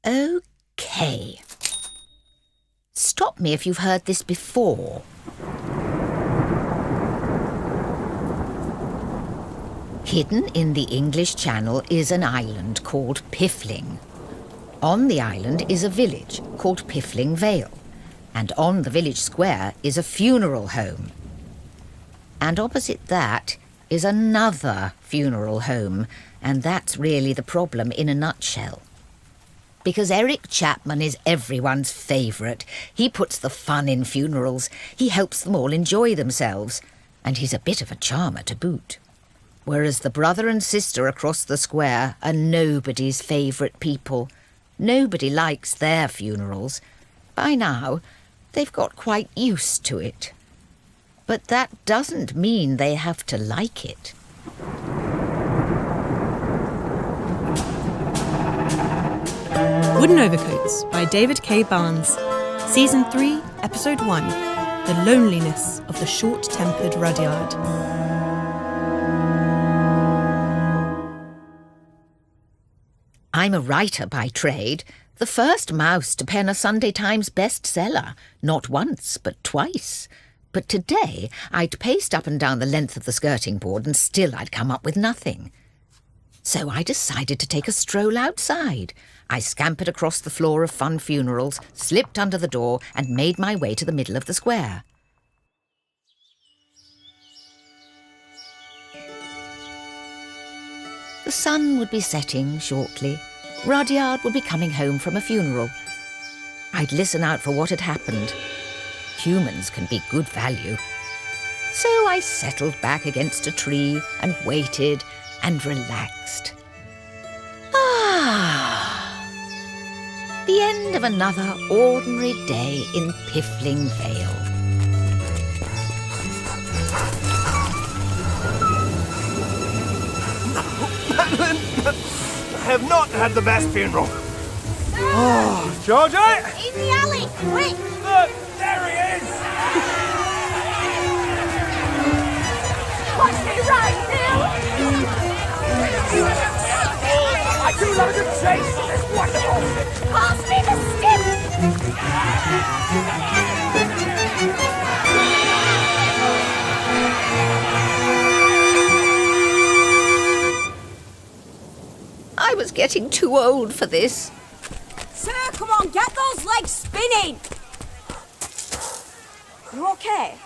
OK. Stop me if you've heard this before. Hidden in the English Channel is an island called Piffling. On the island is a village called Piffling Vale, and on the village square is a funeral home. And opposite that is another funeral home, and that's really the problem in a nutshell. Because Eric Chapman is everyone's favourite. He puts the fun in funerals, he helps them all enjoy themselves, and he's a bit of a charmer to boot. Whereas the brother and sister across the square are nobody's favourite people. Nobody likes their funerals. By now, they've got quite used to it. But that doesn't mean they have to like it. Wooden Overcoats by David K. Barnes. Season 3, Episode 1. The Loneliness of the Short-Tempered Rudyard. I'm a writer by trade, the first mouse to pen a Sunday Times bestseller, not once but twice. But today I'd paced up and down the length of the skirting board and still I'd come up with nothing. So I decided to take a stroll outside. I scampered across the floor of Funn funerals, slipped under the door and made my way to the middle of the square. The sun would be setting shortly. Rudyard would be coming home from a funeral. I'd listen out for what had happened. Humans can be good value. So I settled back against a tree and waited and relaxed. The end of another ordinary day in Piffling Vale. Madeleine, I have not had the best funeral. Oh, Georgie! In the alley, quick! Look, there he is! Watch me right now! I do love a good chase! It's wonderful! Pass me the stick! I was getting too old for this. Sir, come on, get those legs spinning! You okay?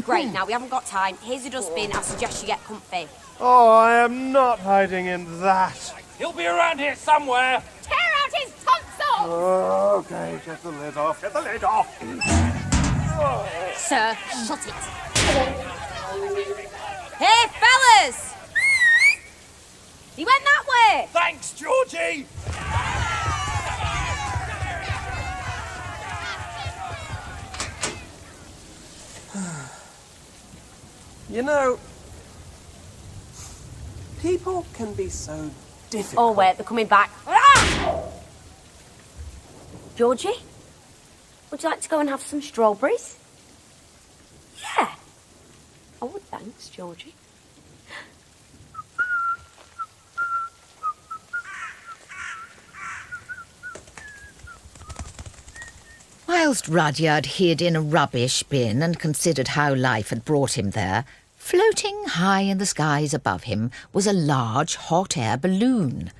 Great, now we haven't got time. Here's your dustbin, I suggest you get comfy. Oh, I am not hiding in that. He'll be around here somewhere. Tear out his tonsils! Okay, get the lid off, get the lid off. Sir, shut it. Hey, fellas! He went that way! Thanks, Georgie! You know, people can be so difficult. Oh, wait, they're coming back. Ah! Georgie? Would you like to go and have some strawberries? Yeah. I would, thanks, Georgie. Whilst Rudyard hid in a rubbish bin and considered how life had brought him there, floating high in the skies above him was a large hot air balloon.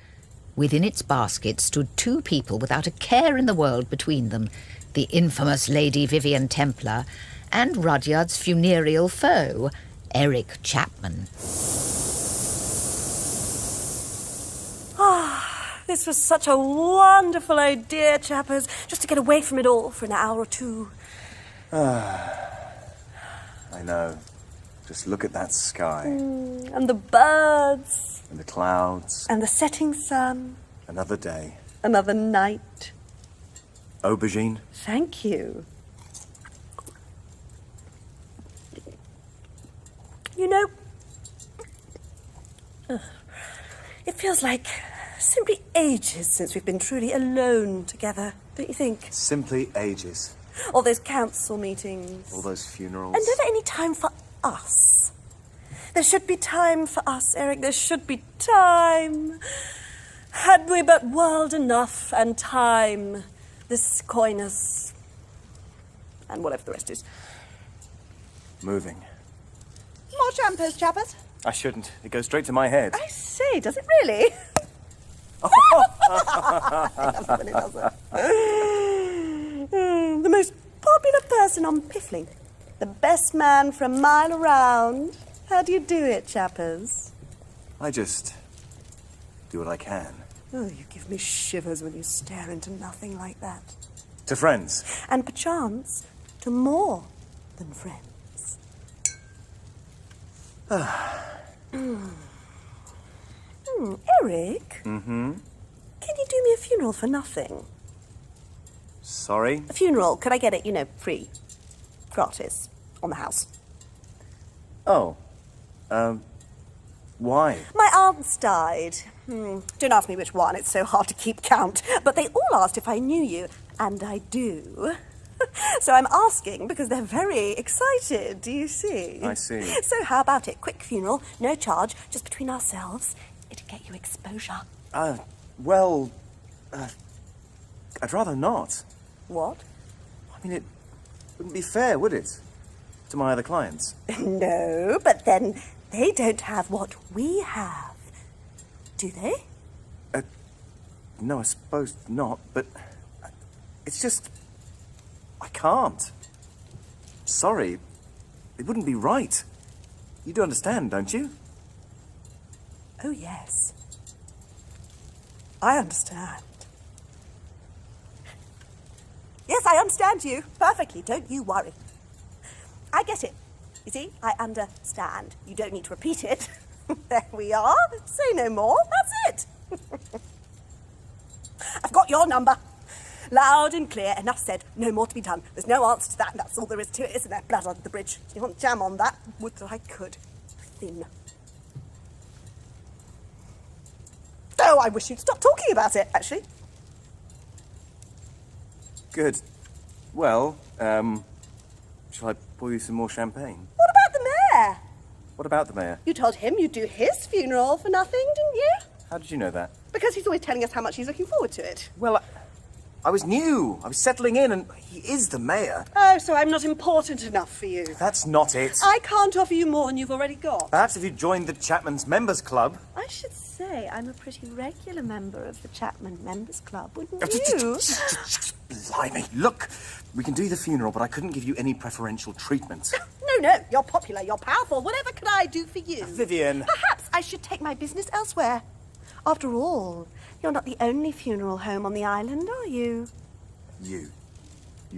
Within its basket stood two people without a care in the world between them, the infamous Lady Templar and Rudyard's funereal foe, Eric Chapman. This was such a wonderful idea, chappers, just to get away from it all for an hour or two. I know. Just look at that sky. And the birds. And the clouds. And the setting sun. Another day. Another night. Aubergine? Thank you. You know, it feels like simply ages since we've been truly alone together, don't you think? Simply ages. All those council meetings. All those funerals. And never any time for us. There should be time for us, Eric. There should be time. Had we but world enough and time, this coyness, and whatever the rest is. Moving. More champers, chappers? I shouldn't. It goes straight to my head. I say, does it really? I love it when it does it. The most popular person on Piffling. The best man for a mile around. How do you do it, chappers? I just do what I can. Oh, you give me shivers when you stare into nothing like that. To friends. And perchance to more than friends. Eric? Mm-hmm. Can you do me a funeral for nothing? Sorry? A funeral, could I get it, free? Gratis. On the house. Oh. Why? My aunts died. Don't ask me which one, it's so hard to keep count. But they all asked if I knew you, and I do. So I'm asking because they're very excited, do you see? I see. So how about it? Quick funeral, no charge, just between ourselves. It'd get you exposure. I'd rather not. What? I mean, it wouldn't be fair, would it? To my other clients. No, but then they don't have what we have. Do they? No, I suppose not, but it's just... I can't. Sorry. It wouldn't be right. You do understand, don't you? Oh, yes. I understand. Yes, I understand you perfectly. Don't you worry. I get it. You see, I understand. You don't need to repeat it. There we are. Say no more. That's it. I've got your number. Loud and clear. Enough said. No more to be done. There's no answer to that, and that's all there is to it, isn't there? Blood under the bridge. You want jam on that? Would that I could. Thin. Oh, I wish you'd stop talking about it, actually. Good. Well, shall I pour you some more champagne? What about the mayor? What about the mayor? You told him you'd do his funeral for nothing, didn't you? How did you know that? Because he's always telling us how much he's looking forward to it. Well, I was new. I was settling in, and he is the mayor. Oh, so I'm not important enough for you. That's not it. I can't offer you more than you've already got. Perhaps if you joined the Chapman's Members Club. I should say I'm a pretty regular member of the Chapman Members Club, wouldn't you? Blimey, look. We can do the funeral, but I couldn't give you any preferential treatment. No, you're popular, you're powerful. Whatever can I do for you? Vivian. Perhaps I should take my business elsewhere. After all, you're not the only funeral home on the island, are you? You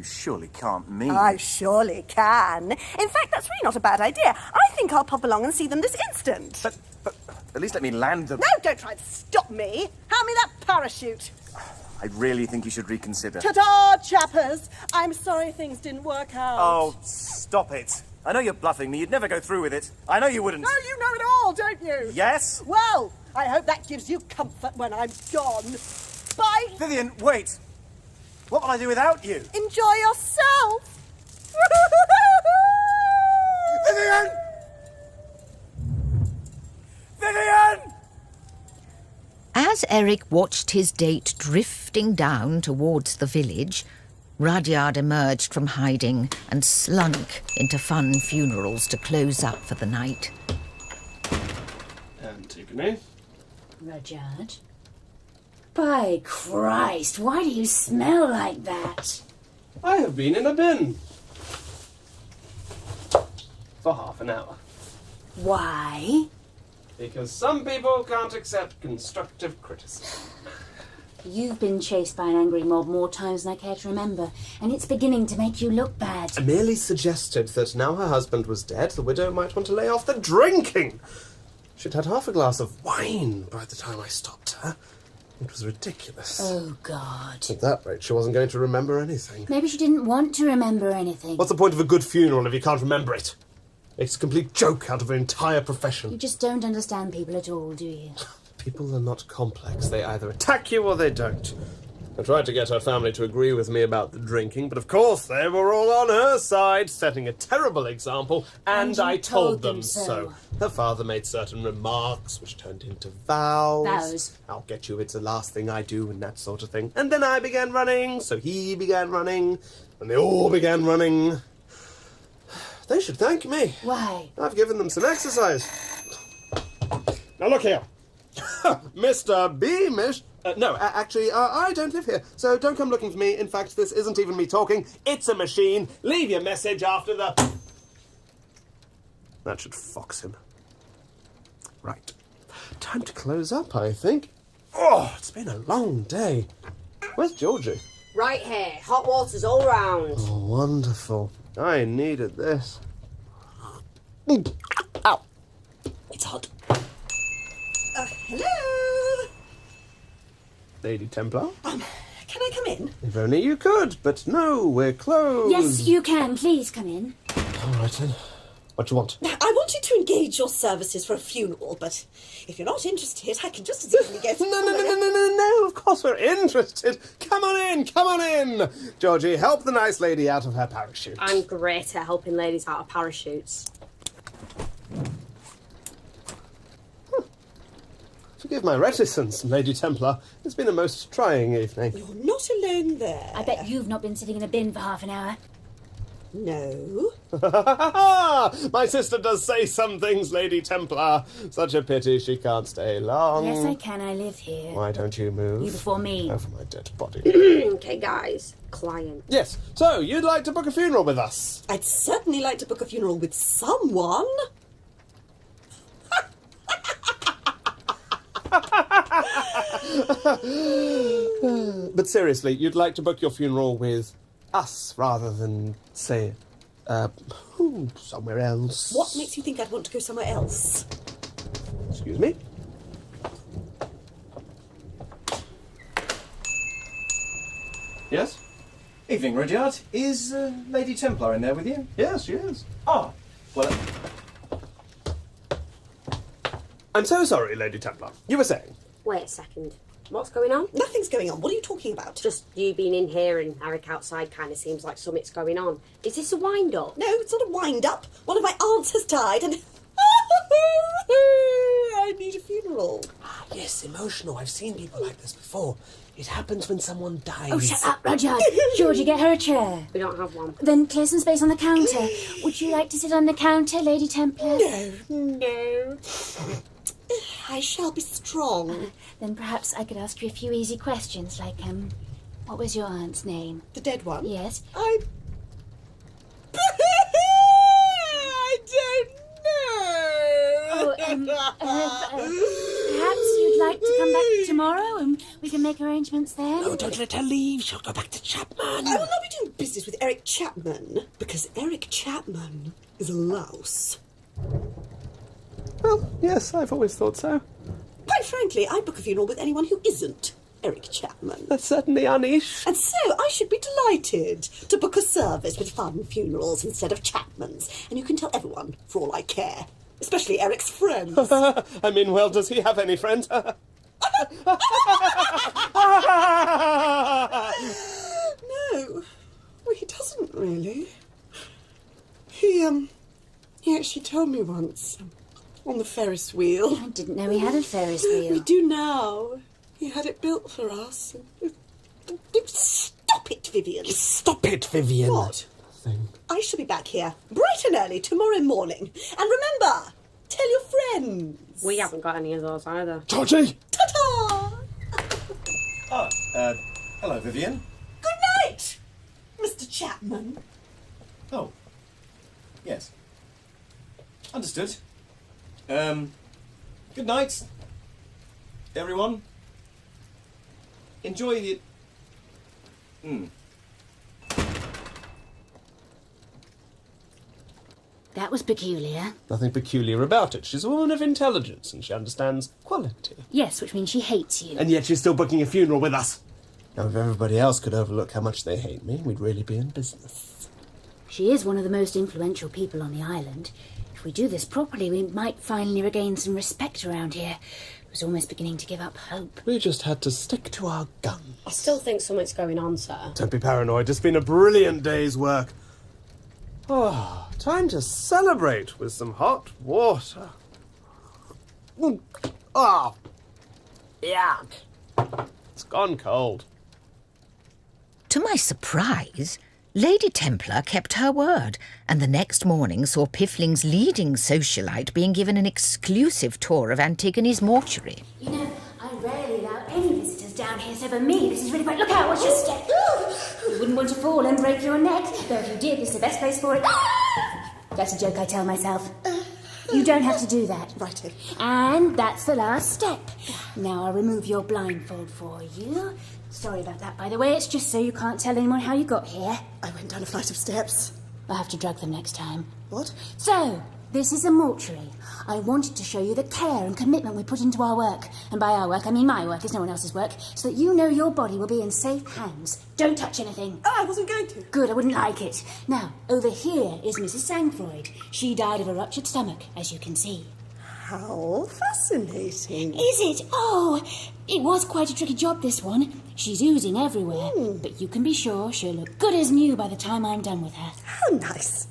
surely can't mean... I surely can. In fact, that's really not a bad idea. I think I'll pop along and see them this instant. But at least let me land them. No, don't try to stop me. Hand me that parachute. I really think you should reconsider. Ta-da, chappers. I'm sorry things didn't work out. Oh, stop it. I know you're bluffing me. You'd never go through with it. I know you wouldn't. No, you know it all, don't you? Yes? Well, I hope that gives you comfort when I'm gone. Bye. Vivian, wait. What will I do without you? Enjoy yourself. Vivian! Vivian! As Eric watched his date drifting down towards the village, Rudyard emerged from hiding and slunk into Funn funerals to close up for the night. Antigone? Rudyard? By Christ, why do you smell like that? I have been in a bin. For half an hour. Why? Because some people can't accept constructive criticism. You've been chased by an angry mob more times than I care to remember, and it's beginning to make you look bad. I merely suggested that now her husband was dead, the widow might want to lay off the drinking. She'd had half a glass of wine by the time I stopped her. It was ridiculous. Oh, God. At that rate, she wasn't going to remember anything. Maybe she didn't want to remember anything. What's the point of a good funeral if you can't remember it? It's a complete joke out of an entire profession. You just don't understand people at all, do you? People are not complex. They either attack you or they don't. I tried to get her family to agree with me about the drinking, but of course they were all on her side, setting a terrible example, and I told them so. Her father made certain remarks, which turned into vows. Vows? I'll get you, it's the last thing I do, and that sort of thing. And then I began running, so he began running, and they all began running. They should thank me. Why? I've given them some exercise. Now look here. Mr. Beamish. Actually, I don't live here, so don't come looking for me. In fact, this isn't even me talking. It's a machine. Leave your message after the... That should fox him. Right. Time to close up, I think. Oh, it's been a long day. Where's Georgie? Right here. Hot water's all round. Oh, wonderful. I needed this. Ow. It's hot. Hello? Lady Templar? Can I come in? If only you could, but no, we're closed. Yes, you can. Please come in. All right, then. What do you want? I wanted to engage your services for a funeral, but if you're not interested, I can just as easily get... No, of course we're interested. Come on in. Georgie, help the nice lady out of her parachute. I'm great at helping ladies out of parachutes. Forgive my reticence, Lady Templar. It's been a most trying evening. You're not alone there. I bet you've not been sitting in a bin for half an hour. No. My sister does say some things, Lady Templar. Such a pity she can't stay long. Yes, I can. I live here. Why don't you move? You before me. Over my dead body. Okay, guys. Client. Yes, so you'd like to book a funeral with us? I'd certainly like to book a funeral with someone. But seriously, you'd like to book your funeral with us rather than, say, somewhere else. What makes you think I'd want to go somewhere else? Excuse me? Yes? Evening, Rudyard. Is Lady Templar in there with you? Yes, she is. Oh, well... I'm so sorry, Lady Templar. You were saying? Wait a second. What's going on? Nothing's going on. What are you talking about? Just you being in here and Eric outside kind of seems like something's going on. Is this a wind-up? No, it's not a wind-up. One of my aunts has died and... I need a funeral. Yes, emotional. I've seen people like this before. It happens when someone dies. Oh, shut up, Rudyard. Georgie, get her a chair. We don't have one. Then clear some space on the counter. Would you like to sit on the counter, Lady Templar? No. I shall be strong. Then perhaps I could ask you a few easy questions, like, what was your aunt's name? The dead one? Yes. I don't know. Perhaps you'd like to come back tomorrow and we can make arrangements then? Oh, don't let her leave. She'll go back to Chapman. I will not be doing business with Eric Chapman, because Eric Chapman is a louse. Well, yes, I've always thought so. Quite frankly, I'd book a funeral with anyone who isn't Eric Chapman. That's certainly our niche. And so I should be delighted to book a service with Funn funerals instead of Chapman's. And you can tell everyone, for all I care. Especially Eric's friends. I mean, well, does he have any friends? No, well, he doesn't really. He actually told me once, on the Ferris wheel. I didn't know he had a Ferris wheel. We do now. He had it built for us. Stop it, Vivian. Stop it, Vivian. What? I shall be back here bright and early tomorrow morning. And remember, tell your friends. We haven't got any of those either. Georgie! Ta-ta! Hello, Vivian. Good night, Mr. Chapman. Oh. Yes. Understood. Good night, everyone. Enjoy the... That was peculiar. Nothing peculiar about it. She's a woman of intelligence and she understands quality. Yes, which means she hates you. And yet she's still booking a funeral with us. Now, if everybody else could overlook how much they hate me, we'd really be in business. She is one of the most influential people on the island. If we do this properly, we might finally regain some respect around here. was almost beginning to give up hope. We just had to stick to our guns. I still think something's going on, sir. Don't be paranoid. It's been a brilliant day's work. Oh, time to celebrate with some hot water. Oh, yuck. It's gone cold. To my surprise, Lady Templar kept her word, and the next morning saw Piffling's leading socialite being given an exclusive tour of Antigone's mortuary. You know, I rarely allow any visitors down here, so for me, this is really great. Look out, watch your step. You wouldn't want to fall and break your neck, though if you did, this is the best place for it. That's a joke I tell myself. You don't have to do that. Righty. And that's the last step. Now I'll remove your blindfold for you. Sorry about that, by the way. It's just so you can't tell anyone how you got here. I went down a flight of steps. I'll have to drug them next time. What? So, this is a mortuary. I wanted to show you the care and commitment we put into our work. And by our work, I mean my work. It's no one else's work. So that you know your body will be in safe hands. Don't touch anything. Oh, I wasn't going to. Good, I wouldn't like it. Now, over here is Mrs. Sangfroid. She died of a ruptured stomach, as you can see. How fascinating. Is it? Oh, it was quite a tricky job, this one. She's oozing everywhere, but you can be sure she'll look good as new by the time I'm done with her. How nice.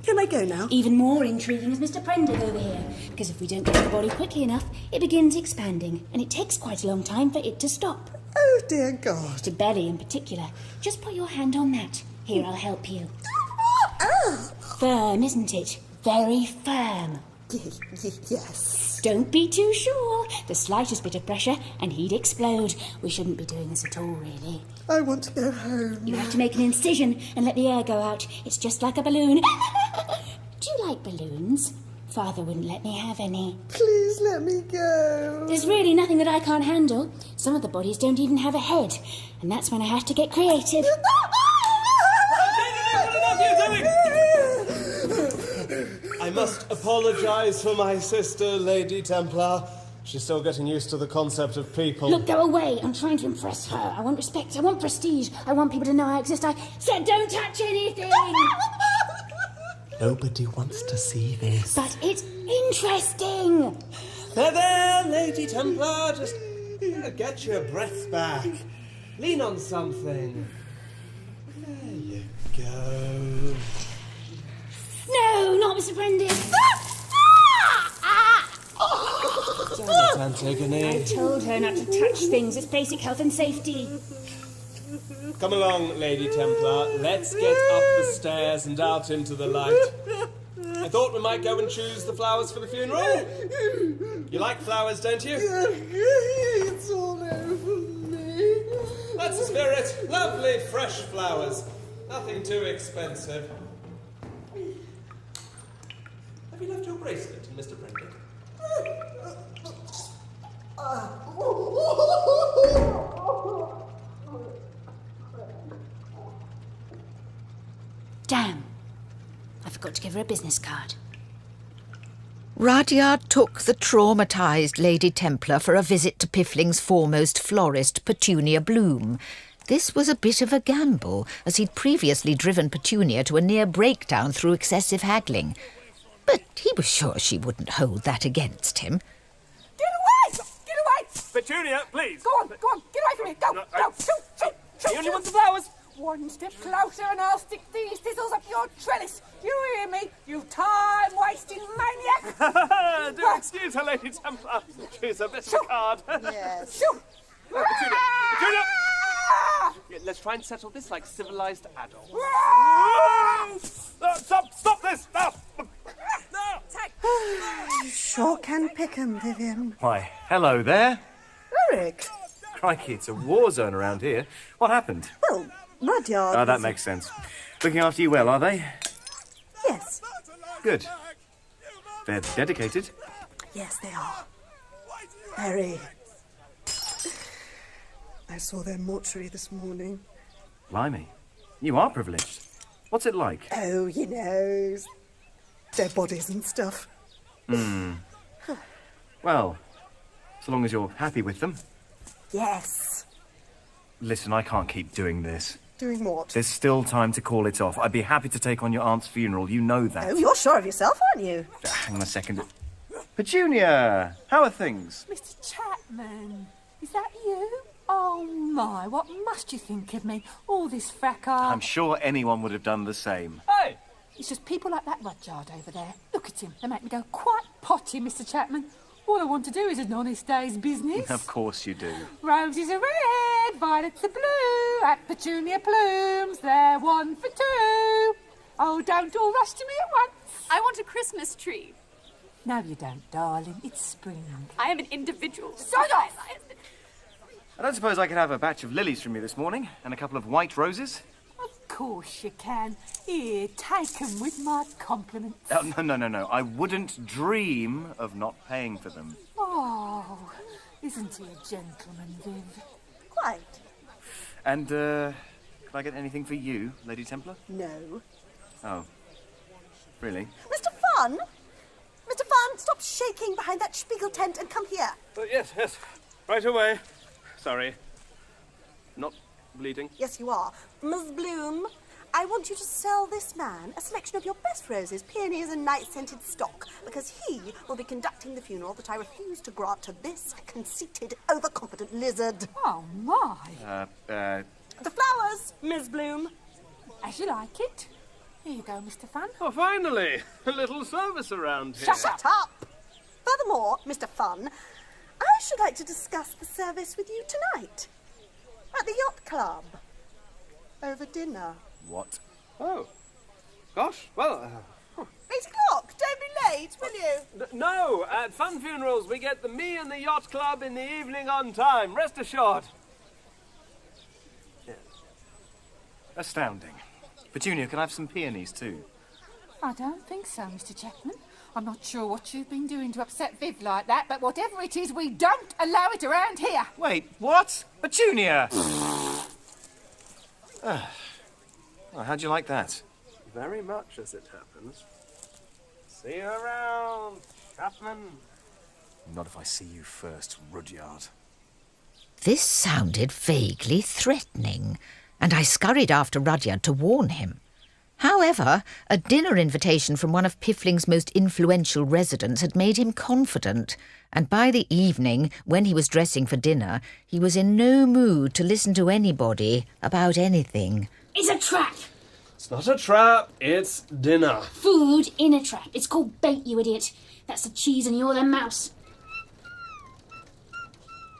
Can I go now? Even more intriguing is Mr. Prendick over here, because if we don't get to the body quickly enough, it begins expanding, and it takes quite a long time for it to stop. Oh, dear God. The belly in particular. Just put your hand on that. Here, I'll help you. Firm, isn't it? Very firm. Yes. Don't be too sure. The slightest bit of pressure and he'd explode. We shouldn't be doing this at all, really. I want to go home. You have to make an incision and let the air go out. It's just like a balloon. Do you like balloons? Father wouldn't let me have any. Please let me go. There's really nothing that I can't handle. Some of the bodies don't even have a head. And that's when I have to get creative. I must apologise for my sister, Lady Templar. She's still getting used to the concept of people. Look, go away. I'm trying to impress her. I want respect. I want prestige. I want people to know I exist. I said don't touch anything. Nobody wants to see this. But it's interesting. There, Lady Templar. Just get your breath back. Lean on something. There you go. No, not Mr. Prendick. Damn it, Antigone. I told her not to touch things. It's basic health and safety. Come along, Lady Templar. Let's get up the stairs and out into the light. I thought we might go and choose the flowers for the funeral. You like flowers, don't you? It's all over me. That's the spirit. Lovely, fresh flowers. Nothing too expensive. Have you left your bracelet, Mr. Prendick? Damn. I forgot to give her a business card. Rudyard took the traumatised Lady Templar for a visit to Piffling's foremost florist, Petunia Bloom. This was a bit of a gamble, as he'd previously driven Petunia to a near breakdown through excessive haggling. But he was sure she wouldn't hold that against him. Get away! Get away! Petunia, please. Go on, get away from me. Go, go, shoot. You only want the flowers. One step closer and I'll stick these thistles up your trellis. You hear me, you time-wasting maniac? Do excuse her, Lady Templar. She's a bit of a card. Yes. Shoot! Petunia! Yeah, let's try and settle this like civilized adults. Stop this! No! You sure can pick 'em, Vivian. Why, hello there. Eric. Crikey, it's a war zone around here. What happened? Well, Rudyard. Oh, that makes sense. Looking after you well, are they? Yes. Good. They're dedicated. Yes, they are. Very. I saw their mortuary this morning. Blimey. You are privileged. What's it like? Oh, you know, their bodies and stuff. Well, so long as you're happy with them. Yes. Listen, I can't keep doing this. Doing what? There's still time to call it off. I'd be happy to take on your aunt's funeral. You know that. Oh, you're sure of yourself, aren't you? Hang on a second. Petunia, how are things? Mr. Chapman, is that you? Oh my, what must you think of me? All this fracas. I'm sure anyone would have done the same. Hey! It's just people like that Rudyard over there. Look at him. They make me go quite potty, Mr. Chapman. All I want to do is an honest day's business. Of course you do. Roses are red, violets are blue. At Petunia Plumes, they're 1 for 2. Oh, don't all rush to me at once. I want a Christmas tree. No, you don't, darling. It's spring. I am an individual. Shut off! I don't suppose I could have a batch of lilies from you this morning and a couple of white roses? Of course you can. Here, take 'em with my compliments. Oh, no. I wouldn't dream of not paying for them. Oh, isn't he a gentleman, Viv? Quite. And, could I get anything for you, Lady Templar? No. Oh. Really? Mr. Funn? Mr. Funn, stop shaking behind that Spiegel tent and come here. Yes. Right away. Sorry. Not bleeding. Yes, you are. Miss Bloom, I want you to sell this man a selection of your best roses, peonies and night-scented stock, because he will be conducting the funeral that I refuse to grant to this conceited, overconfident lizard. Oh, my. The flowers, Miss Bloom. As you like it. Here you go, Mr. Funn. Oh, finally! A little service around here. Shut up! Furthermore, Mr. Funn, I should like to discuss the service with you tonight. At the yacht club. Over dinner. What? Oh. Gosh, well... 8 o'clock! Don't be late, will you? No, at Funn funerals we get me and the yacht club in the evening on time. Rest assured. Astounding. Petunia, can I have some peonies too? I don't think so, Mr. Chapman. I'm not sure what you've been doing to upset Viv like that, but whatever it is, we don't allow it around here. Wait, what? Petunia! Well, how'd you like that? Very much, as it happens. See you around, Chapman. Not if I see you first, Rudyard. This sounded vaguely threatening, and I scurried after Rudyard to warn him. However, a dinner invitation from one of Piffling's most influential residents had made him confident, and by the evening, when he was dressing for dinner, he was in no mood to listen to anybody about anything. It's a trap! It's not a trap, it's dinner. Food in a trap. It's called bait, you idiot. That's the cheese and you're the mouse.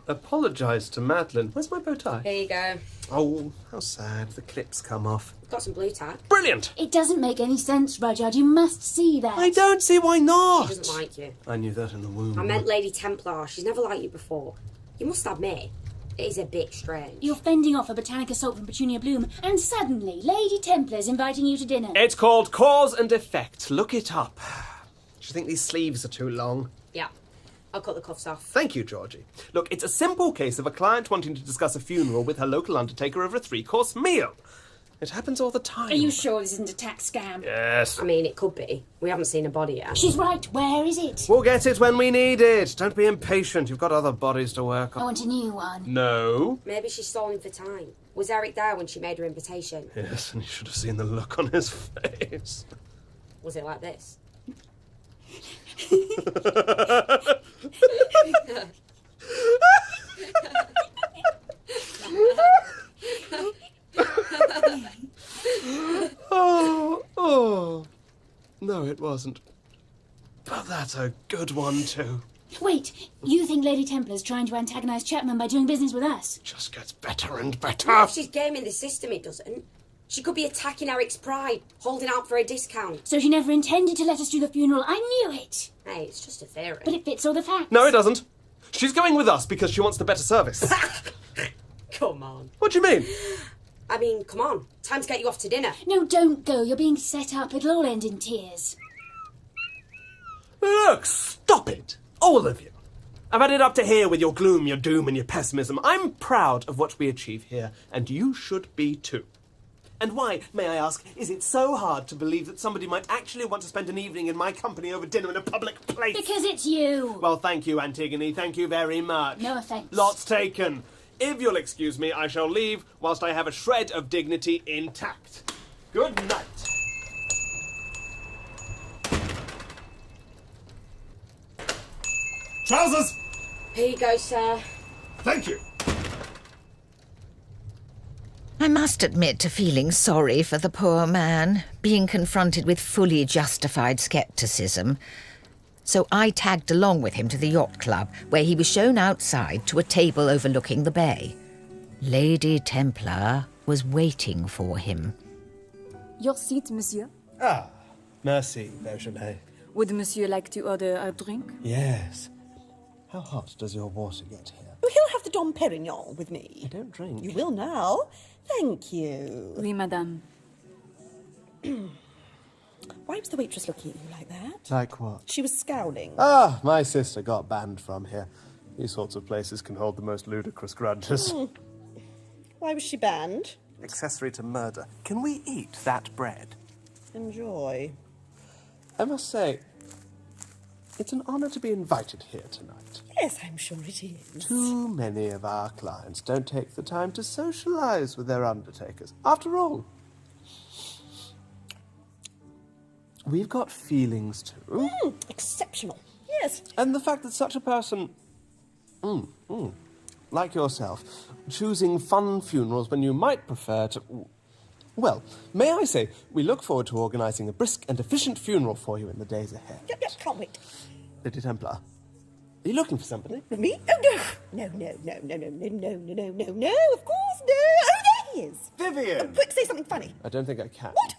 Apologise to Madeleine. Where's my bow tie? Here you go. Oh, how sad. The clips come off. Got some blue tack. Brilliant! It doesn't make any sense, Rudyard. You must see that. I don't see why not. She doesn't like you. I knew that in the womb. I meant Lady Templar. She's never liked you before. You must admit, it is a bit strange. You're fending off a botanic assault from Petunia Bloom, and suddenly Lady Templar's inviting you to dinner. It's called cause and effect. Look it up. Do you think these sleeves are too long? Yeah. I'll cut the cuffs off. Thank you, Georgie. Look, it's a simple case of a client wanting to discuss a funeral with her local undertaker over a 3-course meal. It happens all the time. Are you sure this isn't a tax scam? Yes. I mean, it could be. We haven't seen a body yet. She's right. Where is it? We'll get it when we need it. Don't be impatient. You've got other bodies to work on. I want a new one. No. Maybe she's stalling for time. Was Eric there when she made her invitation? Yes, and you should have seen the look on his face. Was it like this? Oh. No, it wasn't. But that's a good one, too. Wait, you think Lady Templar's trying to antagonise Chapman by doing business with us? Just gets better and better. Well, if she's gaming the system, it doesn't. She could be attacking Eric's pride, holding out for a discount. So she never intended to let us do the funeral. I knew it. Hey, it's just a theory. But it fits all the facts. No, it doesn't. She's going with us because she wants the better service. Come on. What do you mean? I mean, come on. Time to get you off to dinner. No, don't go. You're being set up. It'll all end in tears. Look, stop it. All of you. I've had it up to here with your gloom, your doom, and your pessimism. I'm proud of what we achieve here, and you should be too. And why, may I ask, is it so hard to believe that somebody might actually want to spend an evening in my company over dinner in a public place? Because it's you. Well, thank you, Antigone. Thank you very much. No offence. Lots taken. If you'll excuse me, I shall leave whilst I have a shred of dignity intact. Good night. Trousers! Here you go, sir. Thank you. I must admit to feeling sorry for the poor man, being confronted with fully justified scepticism. So I tagged along with him to the yacht club, where he was shown outside to a table overlooking the bay. Lady Templar was waiting for him. Your seat, monsieur. Ah, merci, Beaujolais. Would monsieur like to order a drink? Yes. How hot does your water get here? Oh, he'll have the Dom Perignon with me. I don't drink. You will now. Thank you. Oui, madame. Why was the waitress looking at you like that? Like what? She was scowling. Ah, my sister got banned from here. These sorts of places can hold the most ludicrous grudges. Why was she banned? Accessory to murder. Can we eat that bread? Enjoy. I must say, it's an honour to be invited here tonight. Yes, I'm sure it is. Too many of our clients don't take the time to socialise with their undertakers. After all, we've got feelings too. Exceptional. Yes. And the fact that such a person, like yourself, choosing fun funerals when you might prefer to... Well, may I say, we look forward to organising a brisk and efficient funeral for you in the days ahead. Yep, can't wait. Lady Templar, are you looking for somebody? Me? Oh, no, of course, no. Oh, there he is. Vivian! Quick, say something funny. I don't think I can. What?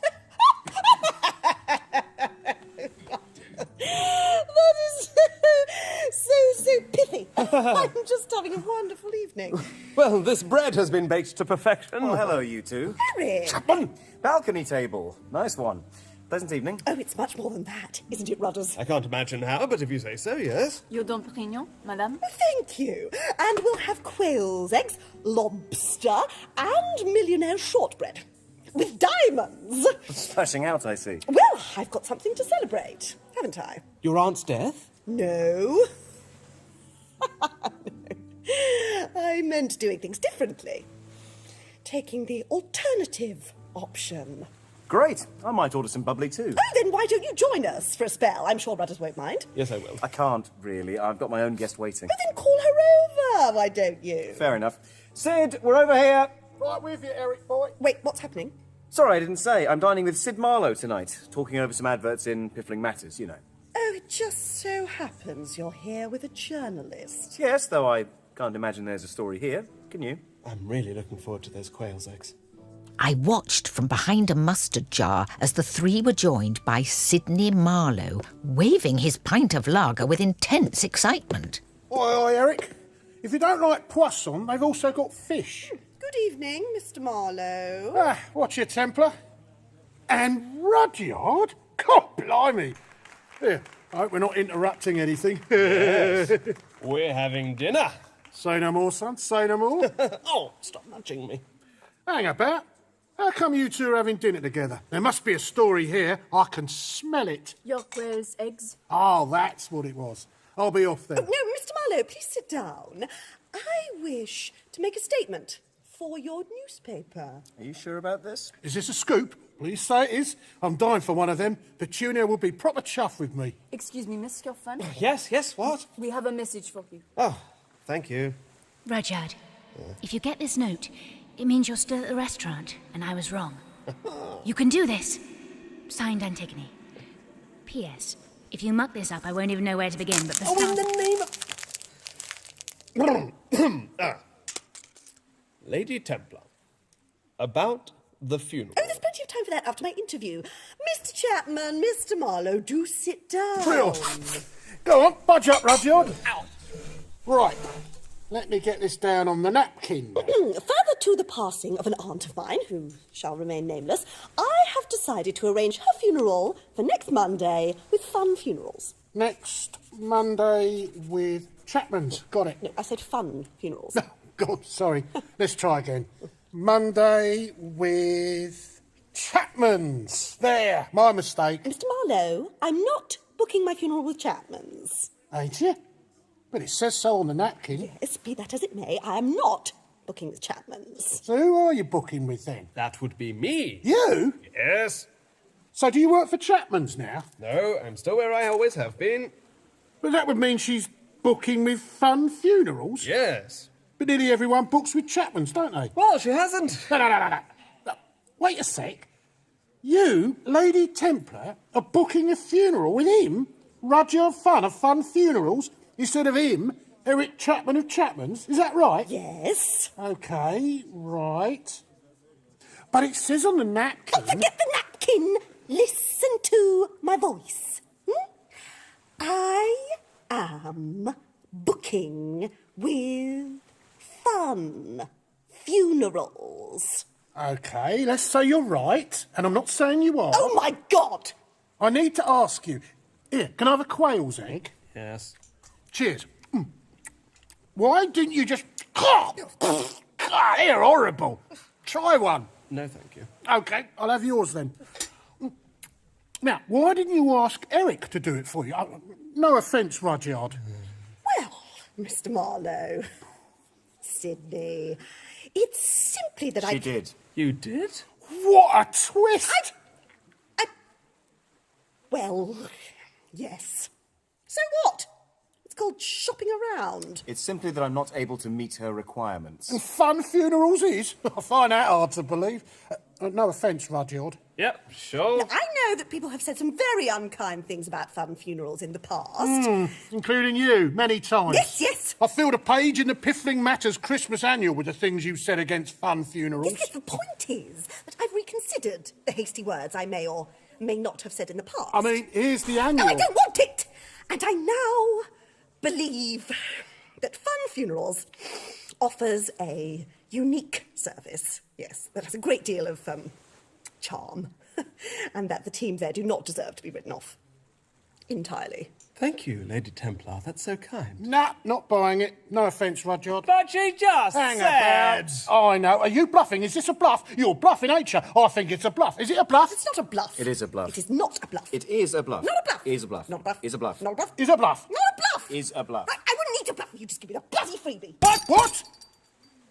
That is so pithy. I'm just having a wonderful evening. Well, this bread has been baked to perfection. Oh, hello, you two. Harry! Chapman! Balcony table. Nice one. Pleasant evening. Oh, it's much more than that, isn't it, Rudders? I can't imagine how, but if you say so, yes. Your Dom Perignon, madame? Oh, thank you. And we'll have quail's eggs, lobster, and millionaire shortbread. With diamonds! Splashing out, I see. Well, I've got something to celebrate, haven't I? Your aunt's death? No. I meant doing things differently. Taking the alternative option. Great. I might order some bubbly too. Oh, then why don't you join us for a spell? I'm sure Rudders won't mind. Yes, I will. I can't, really. I've got my own guest waiting. Well, then call her over, why don't you? Fair enough. Sid, we're over here. Right with you, Eric boy. Wait, what's happening? Sorry, I didn't say. I'm dining with Sid Marlowe tonight, talking over some adverts in Piffling Matters, you know. Oh, it just so happens you're here with a journalist. Yes, though I can't imagine there's a story here. Can you? I'm really looking forward to those quail's eggs. I watched from behind a mustard jar as the three were joined by Sidney Marlowe, waving his pint of lager with intense excitement. Oi, Eric. If you don't like poisson, they've also got fish. Good evening, Mr. Marlowe. Ah, what's your Templar? And Rudyard? God blimey. Here, I hope we're not interrupting anything. Yes. We're having dinner. Say no more, son, say no more. Oh, stop nudging me. Hang about. How come you two are having dinner together? There must be a story here. I can smell it. Your quail's eggs? Oh, that's what it was. I'll be off then. Oh, no, Mr. Marlowe, please sit down. I wish to make a statement for your newspaper. Are you sure about this? Is this a scoop? Please say it is. I'm dying for one of them. Petunia will be proper chuffed with me. Excuse me, Mr. Funn. Yes, what? We have a message for you. Oh, thank you. Rudyard, if you get this note, it means you're still at the restaurant, and I was wrong. You can do this. Signed, Antigone. P.S. If you muck this up, I won't even know where to begin, but for Oh, in the name of... Lady Templar, about the funeral. Oh, there's plenty of time for that after my interview. Mr. Chapman, Mr. Marlowe, do sit down. Real. Go on, budge up, Rudyard. Right. Let me get this down on the napkin. Further to the passing of an aunt of mine, who shall remain nameless, I have decided to arrange her funeral for next Monday with Funn Funerals. Next Monday with Chapman's. Got it. No, I said Funn Funerals. Oh, God, sorry. Let's try again. Monday with Chapman's. There, my mistake. Mr. Marlowe, I'm not booking my funeral with Chapman's. Ain't you? But it says so on the napkin. Yes, be that as it may, I am not booking with Chapman's. So who are you booking with then? That would be me. You? Yes. So do you work for Chapman's now? No, I'm still where I always have been. But that would mean she's booking with Funn funerals? Yes. But nearly everyone books with Chapman's, don't they? Well, she hasn't. No. Wait a sec. You, Lady Templar, are booking a funeral with him? Rudyard Funn of Funn Funerals, instead of him, Eric Chapman of Chapman's? Is that right? Yes. OK, right. But it says on the napkin... Oh, forget the napkin. Listen to my voice. I am booking with Funn Funerals. OK, let's say you're right, and I'm not saying you are. Oh, my God! I need to ask you. Here, can I have a quail's egg? Yes. Cheers. Why didn't you just... They're horrible. Try one. No, thank you. OK, I'll have yours then. Now, why didn't you ask Eric to do it for you? No offence, Rudyard. Well, Mr. Marlowe, Sydney, it's simply that She did. You did? What a twist! Well, yes. So what? It's called shopping around. It's simply that I'm not able to meet her requirements. And Funn Funerals is? I find that hard to believe. No offence, Rudyard. Yep, sure. Now, I know that people have said some very unkind things about Funn Funerals in the past. Including you, many times. Yes. I filled a page in the Piffling Matters Christmas Annual with the things you said against Funn Funerals. Yes, the point is that I've reconsidered the hasty words I may or may not have said in the past. I mean, here's the annual. No, I don't want it! And I now believe that Funn Funerals offers a unique service, yes, that has a great deal of charm, and that the team there do not deserve to be written off entirely. Thank you, Lady Templar. That's so kind. Nah, not buying it. No offence, Rudyard. But she just Hang said... about. Oh, I know. Are you bluffing? Is this a bluff? You're bluffing, ain't you? I think it's a bluff. Is it a bluff? It's not a bluff. It is a bluff. It is not a bluff. It is a bluff. Not a bluff. Is a bluff. Not a bluff. Is a bluff. Not a bluff. Is a bluff. Not a bluff. Is a bluff. I wouldn't need to bluff. You just give me the bloody freebie. What?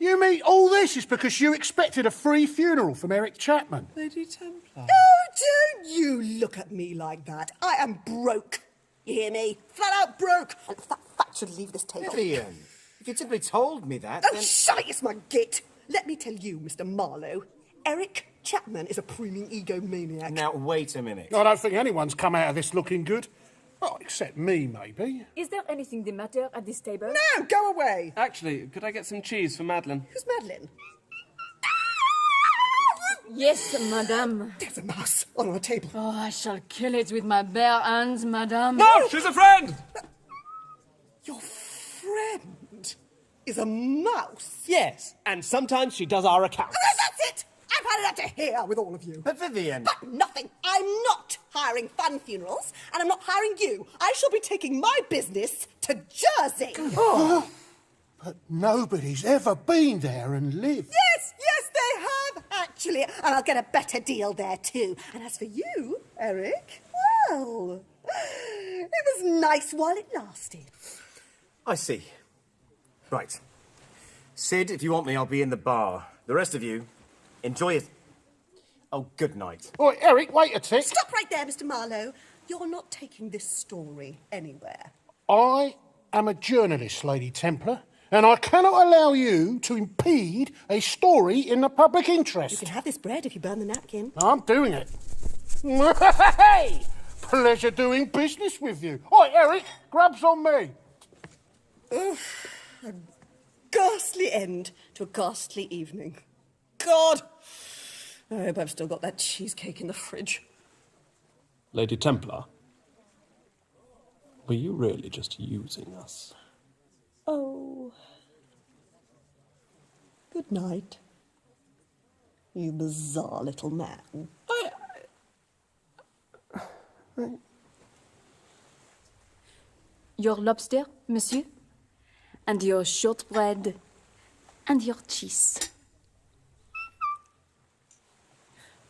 You mean all this is because you expected a free funeral from Eric Chapman? Lady Templar. Oh, don't you look at me like that. I am broke. You hear me? Flat out broke. And that fact should leave this table. Vivian, if you'd simply told me that, Oh, then... shut it, it's my git. Let me tell you, Mr. Marlowe, Eric Chapman is a preeming egomaniac. Now, wait a minute. I don't think anyone's come out of this looking good. Oh, except me, maybe. Is there anything the matter at this table? No, go away. Actually, could I get some cheese for Madeleine? Who's Madeleine? Yes, madame. There's a mouse on our table. Oh, I shall kill it with my bare hands, madame. No, she's a friend! Your friend is a mouse. Yes, and sometimes she does our accounts. Oh, that's it. I've had it out to here with all of you. But Vivian... But nothing. I'm not hiring Funn Funerals, and I'm not hiring you. I shall be taking my business to Jersey. Oh, but nobody's ever been there and lived. Yes, they have, actually. And I'll get a better deal there, too. And as for you, Eric, well, it was nice while it lasted. I see. Right. Sid, if you want me, I'll be in the bar. The rest of you, enjoy it. Oh, good night. Oi, Eric, wait a tick. Stop right there, Mr. Marlowe. You're not taking this story anywhere. I am a journalist, Lady Templar, and I cannot allow you to impede a story in the public interest. You can have this bread if you burn the napkin. I'm doing it. Hey! Pleasure doing business with you. Oi, Eric, grabs on me. Oof, a ghastly end to a ghastly evening. God! I hope I've still got that cheesecake in the fridge. Lady Templar, were you really just using us? Oh. Good night, you bizarre little man. Your lobster, monsieur, and your shortbread, and your cheese.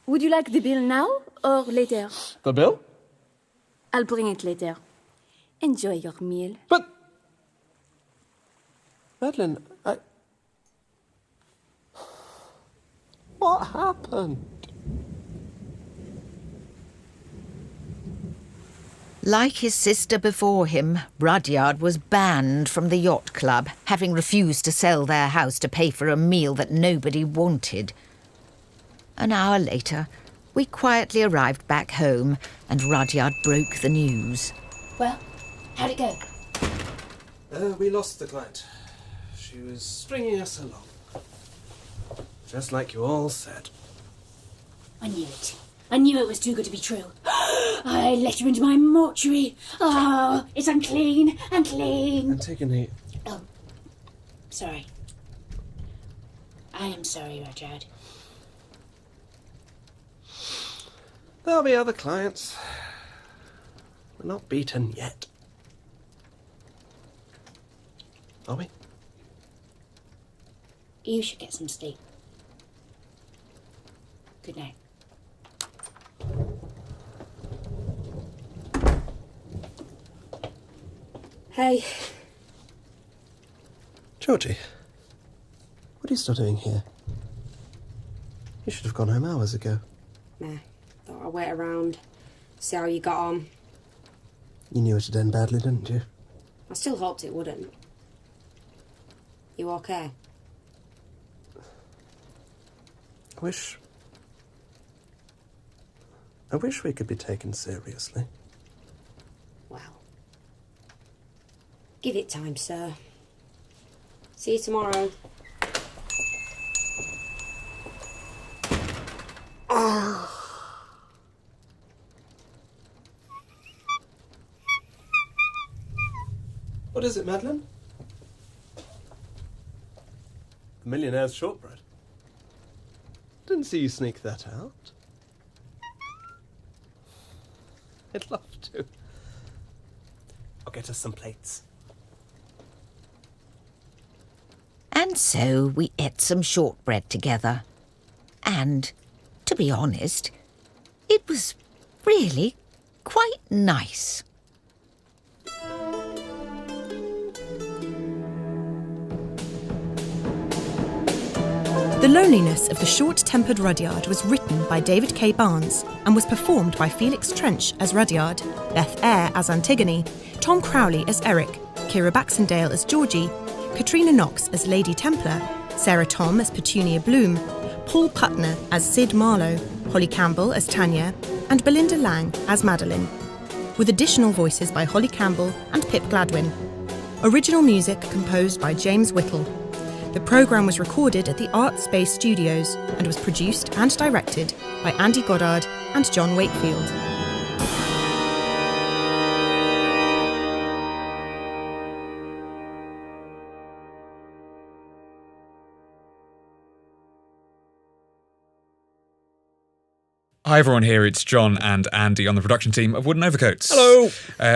Would you like the bill now or later? The bill? I'll bring it later. Enjoy your meal. But... Madeleine, What happened? Like his sister before him, Rudyard was banned from the yacht club, having refused to sell their house to pay for a meal that nobody wanted. An hour later, we quietly arrived back home, and Rudyard broke the news. Well, how'd it go? We lost the client. She was stringing us along. Just like you all said. I knew it. I knew it was too good to be true. I let you into my mortuary. Oh, it's unclean, unclean. Antigone. Oh, sorry. I am sorry, Rudyard. There'll be other clients. We're not beaten yet. Are we? You should get some sleep. Good night. Hey. Georgie, what are you still doing here? You should have gone home hours ago. Nah, thought I'd wait around, see how you got on. You knew it'd end badly, didn't you? I still hoped it wouldn't. You okay? I wish we could be taken seriously. Well, give it time, sir. See you tomorrow. What is it, Madeleine? The millionaire's shortbread. Didn't see you sneak that out. I'd love to. I'll get us some plates. And so we ate some shortbread together. And, to be honest, it was really quite nice. The Loneliness of the Short-Tempered Rudyard was written by David K. Barnes and was performed by Felix Trench as Rudyard, Beth Eyre as Antigone, Tom Crowley as Eric, Ciara Baxendale as Georgie, Catriona Knox as Lady Templar, Sarah Thom as Petunia Bloom, Paul Putner as Sid Marlowe, Holly Campbell as Tanya, and Belinda Lang as Madeleine, with additional voices by Holly Campbell and Pip Gladwin. Original music composed by James Whittle. The programme was recorded at the Artspace Studios and was produced and directed by Andy Goddard and John Wakefield. Hi everyone, here it's John and Andy on the production team of Wooden Overcoats. Hello!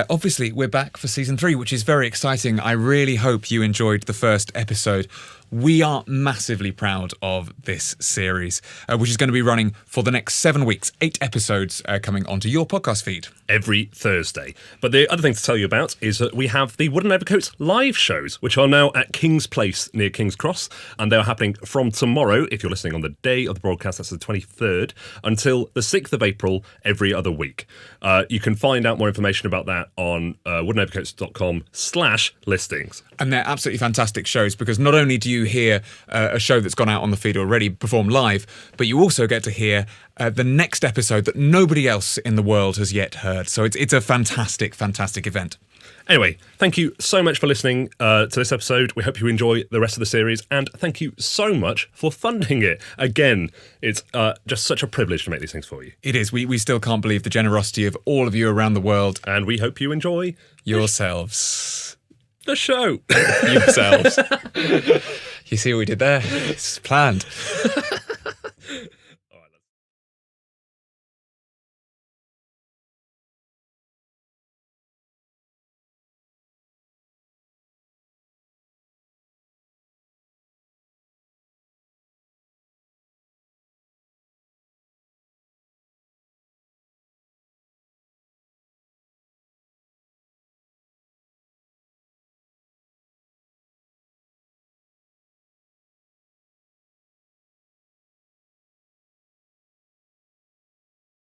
Obviously, we're back for season 3, which is very exciting. I really hope you enjoyed the first episode. We are massively proud of this series, which is going to be running for the next 7 weeks, 8 episodes coming onto your podcast feed. Every Thursday. But the other thing to tell you about is that we have the Wooden Overcoats live shows, which are now at King's Place near King's Cross, and they are happening from tomorrow, if you're listening on the day of the broadcast, that's the 23rd, until the 6th of April every other week. You can find out more information about that on woodenovercoats.com/listings. And they're absolutely fantastic shows because not only do you hear a show that's gone out on the feed already perform live, but you also get to hear the next episode that nobody else in the world has yet heard. So it's a fantastic, fantastic event. Anyway, thank you so much for listening to this episode. We hope you enjoy the rest of the series, and thank you so much for funding it. Again, it's just such a privilege to make these things for you. It is. We still can't believe the generosity of all of you around the world. And we hope you enjoy yourselves. The show. Yourselves. You see what we did there? It's planned.